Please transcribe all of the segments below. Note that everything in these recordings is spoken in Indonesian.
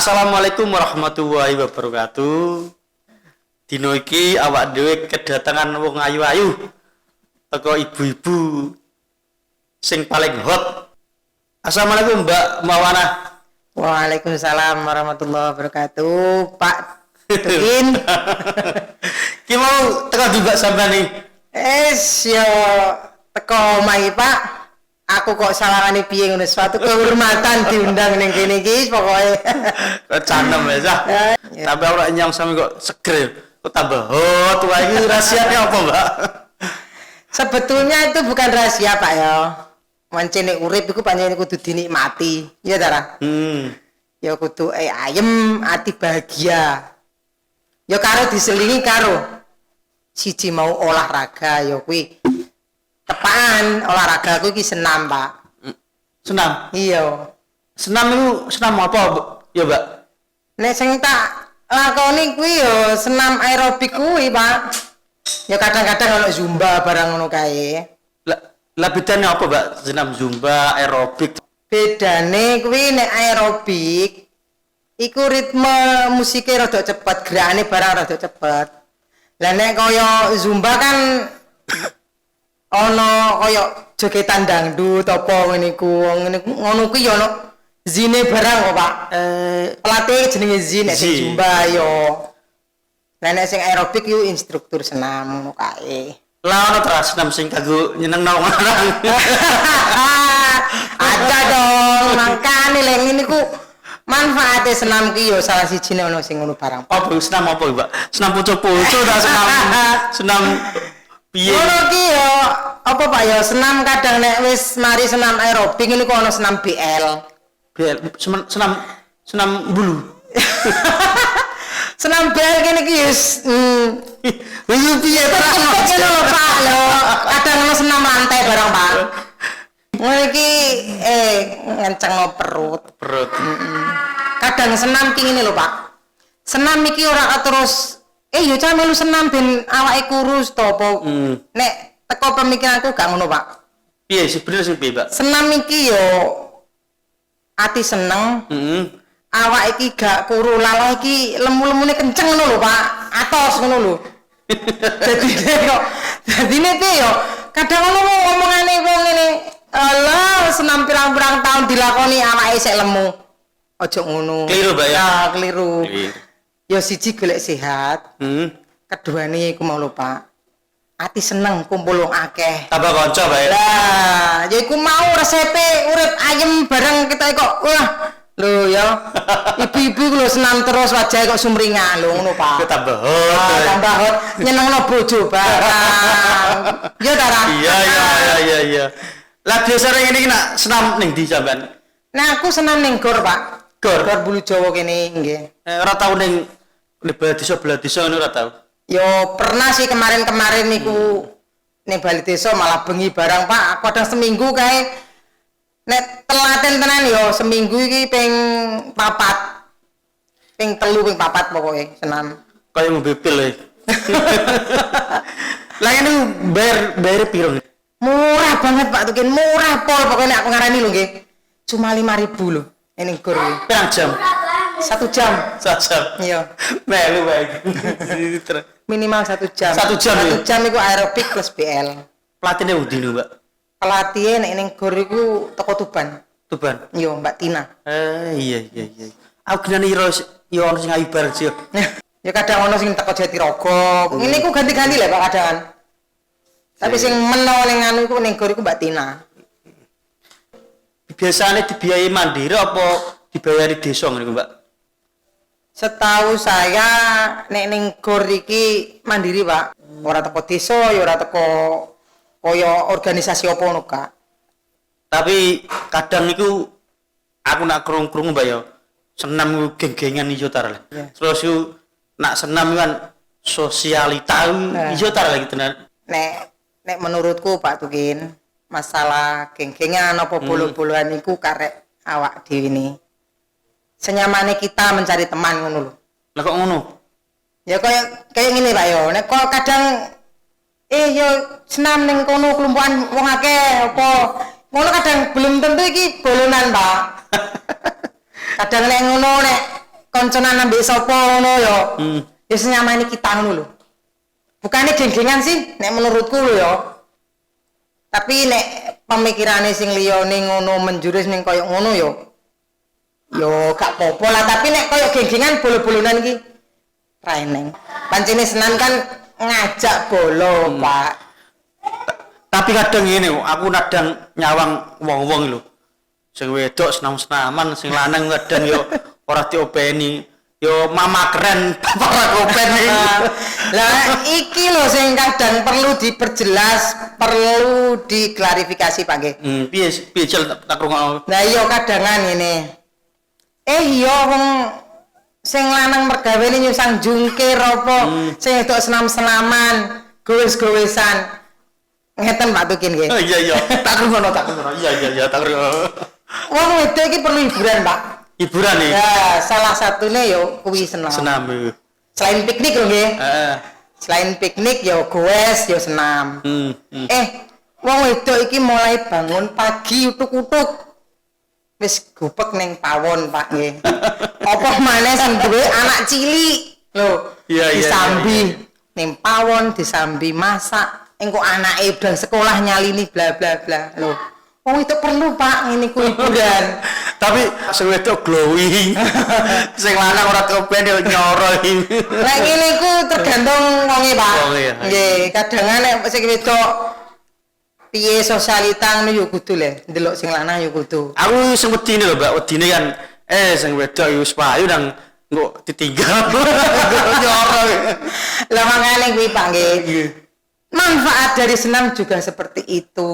Assalamualaikum warahmatullahi wabarakatuh. Dino iki awak dhewe kedatangan wong ayu-ayu. Teko ibu-ibu sing paling hot. Assalamualaikum Mbak Mawana. Waalaikumsalam warahmatullahi wabarakatuh. Pak Tuin. Ki mau teko di Mbak sampean nih. Yo teko omahe Pak. Aku kok sawangane piye ngono suatu kehormatan diundang ning kene iki pokoke. Kok canem ya. Tapi ora nyang sami kok seger. Kok tambah hot wae iki rahasiane apa, Mbak? Sebetulnya itu bukan rahasia Pak ya. Mancene urip iku pancen kudu dinikmati. Ya ta, Ya kudu ayem, ati bahagia. Ya karo diselingi karo siji mau olahraga ya kuwi. Tepaan olahraga aku iki senam, Pak. Senam? Iya. Senam itu senam apa, ya, Mbak? Nek sing tak lakoni kuwi ya senam aerobik kuwi, Pak. Ya kadang-kadang ono zumba barang ngono kae. Lah bedane apa, Mbak? Senam zumba, aerobik. Bedane kuwi nek aerobik iku ritme musiknya rada cepet, gerakane barang rada cepet. Lah nek kaya zumba kan ono kaya jogetan dangdut apa ngene iku ngono kuwi ya ono zine barang kok Pak. Pelatih jenenge Zin nek sing zumba yo. Lah nek sing aerobik yo instruktur senam ngono kae. Lah ono terus senam sing kanggo nyenengno wong lanang. Ada dong, makane lek ngene ku manfaate senam ki yo salah sijine ono sing ngono barang. Apa senam apa, Mbak? Senam poco-poco ta senam piye? Ngono ki yo apa Pak ya senam kadang nek wis mari senam aerobik ini kok ono senam BL. BL senam bulu. Senam BL kene ki wis piye ta ngono lho Pak lho. Kadang ono senam lantai barang Pak. Ngono iki ngencengno perut. Kadang senam ki ngene lho Pak. Senam iki ora terus yo cah melu senam ben awake kurus to apa. Nek teko pemikiranku gak ngono, Pak. Piye sebenarnya sing piye, Pak? Senam iki yo ati seneng. Awak iki gak kuru, lalah iki lemu-lemune kenceng ngono lho, Pak. Atos ngono lho. Dadine piye yo? Kadang ngono omongane wong ngene, "Alah, senam pirang-pirang tahun dilakoni awake sik lemu." Aja ngono. Keliru, Mbak ya? Ya, keliru. Yo siji golek sehat. Keduane iku mau lho, Pak. Ati seneng kumpul wong akeh. Tambah kanca bae. Lah, ya iku mau resepe urip ayem bareng kita kok. Wah, lho ya. Ibu-ibu lho senam terus wajahe kok sumringah lho ngono, Pak. Tambah hot. Tambah hot nyenengno bojo bareng. Ya ta, Ra? Iya. Lah biasane ngene iki nak senam ning ndi sampean? Nah, aku senam ning Gor, Pak. Gor Bulu Jawa kene nggih. Ora tau ning belah desa ngono ora tau. Yo pernah sih kemarin niku ning bali desa malah bengi barang Pak. Aku kadang seminggu kae nek telaten tenan yo seminggu iki ping 4. Ping 3 ping 4 pokoke senam. Kaya ngombe pil e. Lah ini bayar piro? Murah banget Pak Tukin, murah pol pokoknya aku ngarani lho nggih. Cuma 5.000 lho ning Gor iki. Pirang jam? 1 jam. 1 jam. Iya. Melu bae. Minimal 1 jam. 1 jam. 1 jam iku aerobik plus BL. Pelatihnya undi lho, Mbak. Pelatihnya ning Gor iku teko Tuban. Tuban. Iya, Mbak Tina. Iya. Aku genane yo ono sing ayu bareng sih. Ya kadang ono sing teko Jatirogo. Ini ku ganti-ganti lah Pak kadang. Tapi sing meno ning anu iku ning Gor iku Mbak Tina. Biasanya dibiayai mandiri apa dibayari desa ngene, Mbak? Setahu saya nek ning Gor iki mandiri, Pak. Ora teko desa, ya ora teko kaya organisasi apa ngono, Kak. Tapi kadang iku aku nak krungu-krungu, Mbak ya. Senam iku geng-gengan iso tar. Terus iku nak senam kan sosialita iso tar lagi tenan. Nek menurutku Pak Tukin, masalah geng-gengan apa bolo-boloan iku karek awak dhewe ini. Senyamane kita mencari teman ngono lho. Lah kok ngono? Ya kayak ngene Pak yo. Nek kok kadang yo senam ning kono kelumpuhan wong akeh apa ngono kadang belum tentu iki bolonan, Pak. Kadang nek ngono nek konconan ambek sapa ngono yo. Ya sing nyamani kita ngono lho. Bukannya geng-gengan sih nek menurutku lho yo. Tapi nek pemikirane sing liyane ngono menjurus ning koyo ngono yo. Yo gak apa-apa lah, tapi nek koyo geng-gengan bolo-bolonan iki ra eneng. Pancene Senan kan ngajak bolo, Pak. Tapi kadang ngene, aku kadang nyawang wong-wong lho. Sing wedok senam-senaman, sing lanang kadang yo ora diopeni. Yo mama keren, papa ora openi. Lah iki lho sing kadang perlu diperjelas, perlu diklarifikasi Pak nggih. Piye piye jel tak rungokno. Lah iya kadangan ngene. Iya wong sing lanang mergawene nyusang jungkir apa, sing wedok senam-senaman, gowes-gowesan. Ngeten Pak Tukin nggih. Oh iya tak rungokno. Iya tak rungokno. Wong wedok iki perlu hiburan, Pak. Hiburan nih. Ya, salah satunya yo kuwi senam. Senam. Selain piknik lho nggih. Heeh. Selain piknik yo goes yo senam. Wong wedok iki mulai bangun pagi utuk-utuk. Wis gupek ning pawon, Pak nggih. Apa maneh sing duwe anak cilik. Lho, Iya. disambi ning pawon, disambi masak. Engko anake udah sekolah nyalini bla bla bla. Lho, wong itu perlu Pak ngene ku hiburan. Tapi sing wedok glowing. Sing lanang ora kopen yo nyoro iki. Lek ngene ku tergantung wonge, Pak. Wonge, ya. Nggih, kadang nek sing wedok piye sosialita ngono yo kudu le, ndelok sing lanang yo kudu. Aku sing wedine lho, Mbak. Wedine kan sing wedok yo wis payu nang engko ditinggal. Nyoro. Lah makane kuwi Pak nggih. Manfaat dari senam juga seperti itu.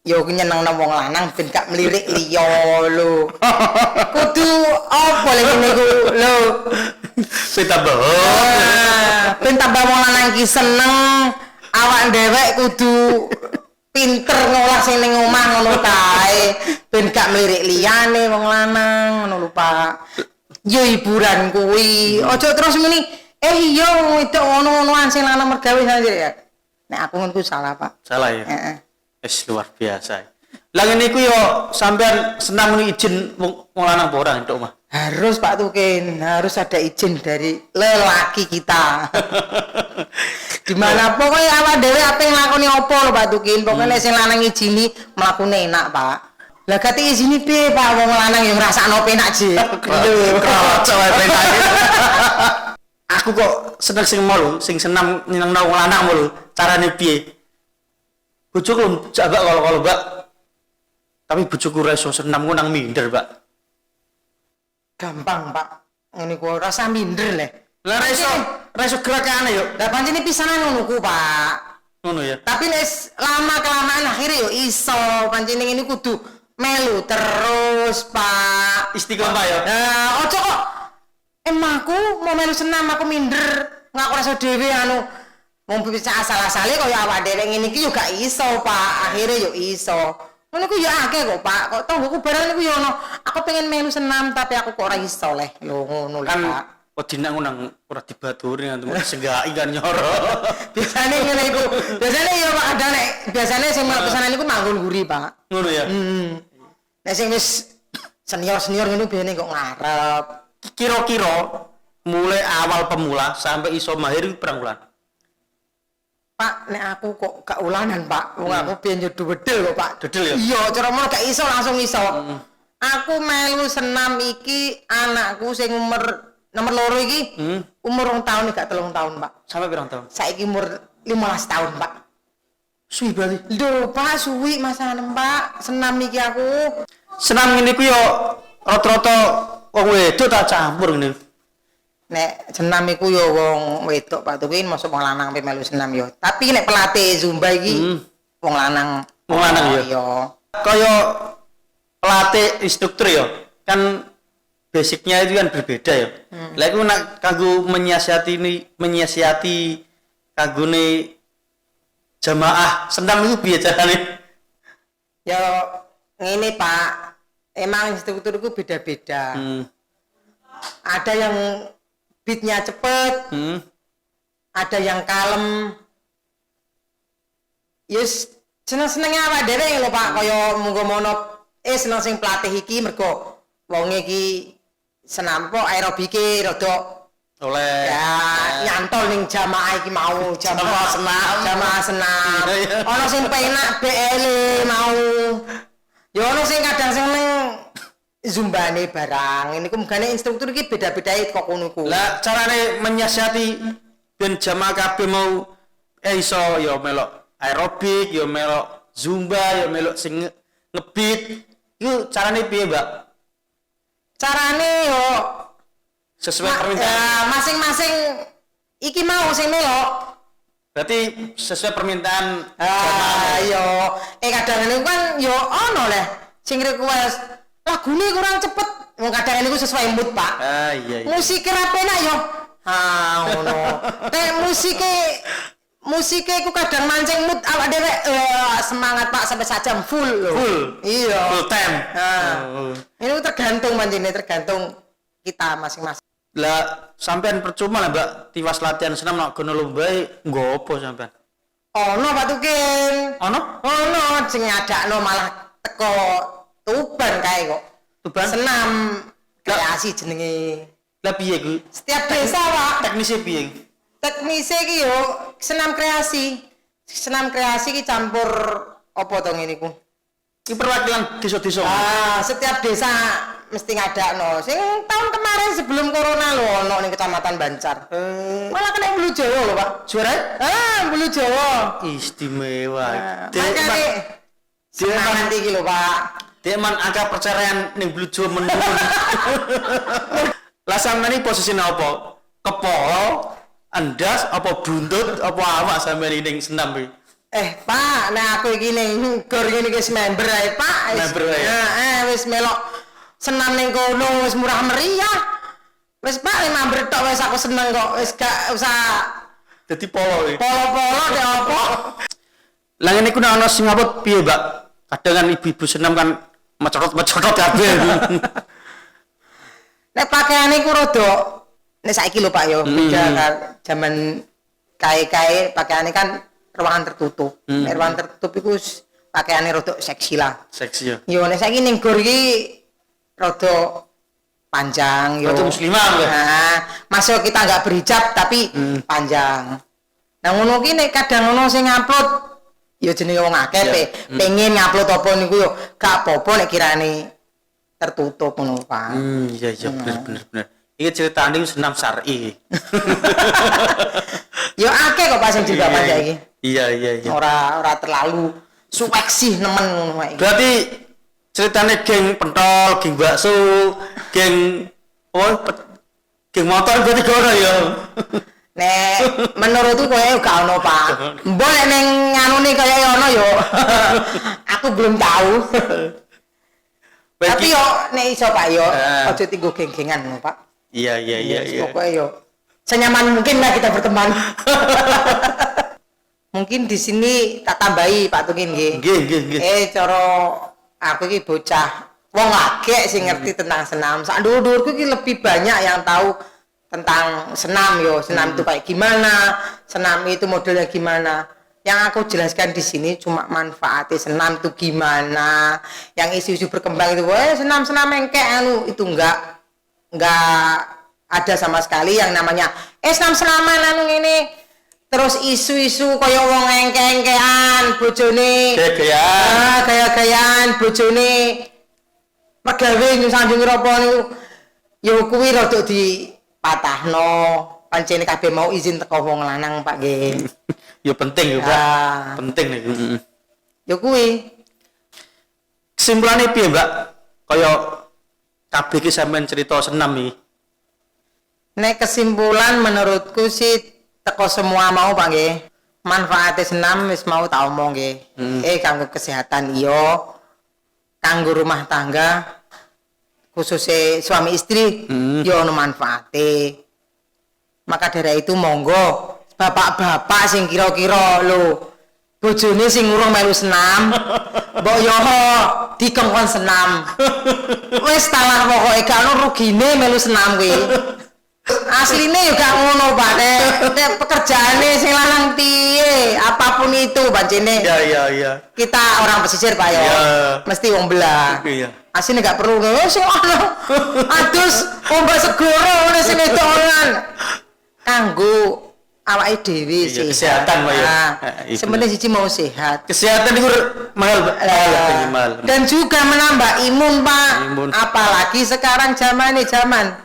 Yo nyenengno wong lanang ben gak melirik liya lho. Kudu apa lagi niku lho. Ben tambah. Ben tambah wong lanang iki seneng, awak dhewek kudu pinter ngolah sing ning omah ngono kae. Ben gak melirik liyane wong lanang ngono lho Pak. Yo hiburan kuwi. Aja terus muni iya itu ngono-ngonoan sing lanang mergawe saja ya. Nek aku ngono salah, Pak. Salah ya. Heeh. Wis luar biasa. Lah ngene iku yo sampean senam ngene izin wong lanang apa ora entuk mah. Harus Pak Tukin, harus ada izin dari lelaki kita. Dimana pokoknya awak dhewe ape nglakoni apa lho Pak Tukin, pokoknya sing lanang izini mlakune enak, Pak. Lah gati izini piye Pak wong lanang yang ngrasakno penak jek. Kroco wae penak. Aku kok seneng sing mau lho, sing senam nyenengno wong lanang lho. Carane piye? Bojoku jak kalau Mbak. Tapi bojoku ora iso senam ku nang minder, Mbak. Gampang, Pak. Ngene ku rasa minder le. Lah ra iso gerakane yo. Lah pancene pisanan ngono ku, Pak. Ngono ya. Tapi nek lama kelamaan akhirnya yo iso. Pancene ngene kudu melu terus, Pak. Istiqomah ya. Nah, ojo kok emahku mau melu senam aku minder. Ngaku rasa dhewe anu mau bisa asal-asale kaya awak dhewe ngene iki yo gak iso, Pak. Akhirnya yo iso. Ngono ku yo akeh kok, Pak. Kok tonggoku barang niku yo ono. Aku pengen melu senam tapi aku kok ora iso leh. Lho ngono lho, Kan Pak. wedine nang ora dibaturi nang senggaki kan nyoro. Biasane ngene iku. Biasane yo Pak ada nek biasane sing pesanan iku manggon guri, Pak. Ngono ya. Nek sing wis senior-senior ngono biasane kok ngarep. Kira-kira mulai awal pemula sampai iso mahir berapa bulan? Pak, nek aku kok gak ulanan, Pak. Wong aku biyen yo wedel kok, Pak. Dedel ya? Iya, cara mono gak iso langsung iso. Aku melu senam iki anakku sing nomor loro iki umur 2 tahun gak 3 tahun, Pak. Sampai berapa tahun? Saiki umur 15 tahun, Pak. Suwi berarti. Lho, Pak, suwi masalah, Pak. Senam iki aku. Senam ngene ku yo rata-rata wong wedok tak campur ngene. Nek senam iku yo wong wedok Pak Tukin masuk wong lanang pe melu senam yo. Tapi nek pelatih Zumba iki wong lanang. Wong lanang yo. Yo. Kaya pelatih instruktur yo. Kan basicnya itu kan berbeda ya. Lah iku nak kanggo menyiasati kanggone jamaah senam itu piye carane? Yo ngene Pak. Emang instruktur iku beda-beda. Ada yang beatnya cepet, ada yang kalem. Yes, seneng-senenge awak dhewe lho Pak, kaya munggo mono seneng sing pelatih iki mergo wonge iki senam po aerobike rada oleh ya nyantol ning jamaah iki mau Jamaah senam. jamaah senam Iya, iya. ana sing penak BL mau ya ana sing kadang seneng zumbane barang ini kumgane instruktur iki beda-beda kok ngono ku lah carane menyiasati ben jamaah kabeh mau iso ya melok aerobik ya melok zumba ya melok sing ngebit iku carane piye Mbak carane yo sesuai permintaan masing-masing iki mau sing melok berarti sesuai permintaan yo kadang niku kan yo ono leh sing request lagune kurang cepet wong kadang niku sesuai mood Pak iya musik ra penak yo ngono musike ku kadang mancing mood awak dhewe semangat Pak sampai sajam full lho iya full time ini tergantung manjine tergantung kita masing-masing lah sampean percuma lah Mbak tiwas latihan senam nak gono lomba nggo apa sampean ono Pak Tukin ono sing ngadakno malah teko Tuban kae kok Tuban senam kreasi jenenge lah piye ku setiap desa Pak teknisnya piye teknisnya iki yo senam kreasi ki campur apa to ngene ku iki perwakilan desa-desa setiap desa mesti ngadakno sing tahun kemarin sebelum corona lho ono ning Kecamatan Bancar malah kena Bulu Jawa lho Pak suara Bulu Jawa istimewa makane semangat iki lho Pak Deman angka perceraian ning Bulu Jawa menurun lah sampeyan iki posisine apa kepala andas apa buntut apa awak sampeyan ning senam iki Pak nek aku iki ning gor ngene iki wis member ae Pak Member ae. wis melok senam ning kono wis murah meriah wis Pak member tok wis aku seneng kok wis gak usah dadi polo iki polo-polo dek apa lah ngene ku nek ana sing ngaput piye Mbak kadang kan ibu-ibu senam kan mecorot kabeh nek pakaiane ku rada nek saiki lho Pak yo beda kan jaman kae-kae pakaiane kan ruangan tertutup nek ruangan tertutup iku pakaiane rada seksi lah seksi ya yo nek saiki ning gor iki rada panjang yo rada muslimah lho masuk kita nggak berhijab tapi panjang nah ngono ki nek kadang ono sing ngupload yo jenenge wong akeh pengen ngupload apa niku yo gak apa-apa nek kirane tertutup ngono Pak iya bener iki ceritane senam syar'i yo akeh kok Pak sing juga panjang iki iya ora terlalu suweksi nemen ngono wae berarti ceritane geng pentol geng bakso geng geng motor berarti kono ya nek menurutku koyo gak ono Pak mbok nek ning nganune kaya ono yo aku belum tahu tapi yo nek iso Pak yo aja tinggo geng-gengan ngono Pak iya pokoknya yo senyaman mungkin lah kita berteman mungkin di sini tak tambahi Pak Tukin nggih cara aku iki bocah wong agek sing ngerti tentang senam sak dhuwur-dhuwurku iki lebih banyak yang tahu tentang senam yo senam itu kayak gimana senam itu modelnya gimana yang aku jelaskan di sini cuma manfaatnya senam itu gimana yang isu-isu berkembang itu senam engkek anu itu enggak ada sama sekali yang namanya senam-senaman anu ini terus isu-isu kaya wong engke-engkean bojone gaya-gayaan bojone megawe nyusanding apa niku ya kuwi rada dipatahno pancene kabeh mau izin teko wong lanang Pak nggih ya penting ya Pak penting niku ya kuwi kesimpulane piye Mbak kaya kabeh iki sampean cerita senam iki nek kesimpulan menurutku sih teko semua mau Pak nggih manfaatnya senam wis mau tak omong nggih kanggo kesehatan iya kanggo rumah tangga khususnya suami istri ya ono manfaate maka dari itu monggo bapak-bapak sing kira-kira lho bojone sing urung melu senam mbok yo dikongkon senam wis talah pokoke gak ono rugine melu senam kuwi Asline yo gak ngono, Pak. Nek pekerjaane sing lanang piye, apapun itu pancene. Iya. Kita orang pesisir, Pak ya. Iya. Mesti wong belah. Iya. Asline gak perlu sing ono. Adus ombak segoro ngene sing edonan. Kanggo awake dhewe Iya, sehat. kesehatan, Pak ya. Nah, Iya, sebenarnya siji mau sehat. Kesehatan itu mahal, Pak. Mahal. Dan juga menambah imun, Pak. Imun. Apalagi sekarang zaman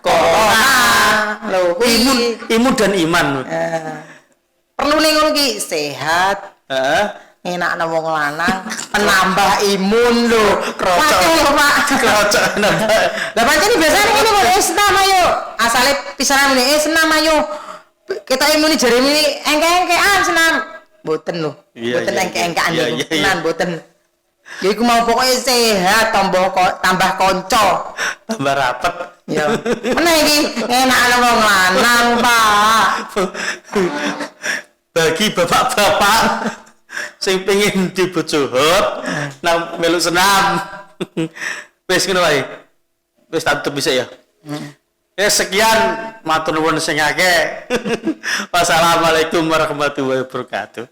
corona. Loh, Imun dan iman. perlu ning ngono ki sehat, Heeh. enak nang wong lanang, penambah imun lho. Krocok. Waduh, Pak. Kerocok nambah. Lah pancen biasane ngene kok senam ayo. Asale pisanan ngene senam ayo. Kita imuni jare ini engke-engkean senam. Mboten lho. Iya, Mboten iya, engke-engkean iya, niku. iya, iya. Tenan mboten. Ya iku mau pokoknya sehat tambah konco. Tambah rapet. Ya. Mana iki enak ana wong lanang, Pak. Bagi bapak-bapak sing pengen dibojohot nang melu senam. Wis ngono wae. Wis tak tutup bisa ya. Sekian matur nuwun sing akeh. Wassalamualaikum warahmatullahi wabarakatuh.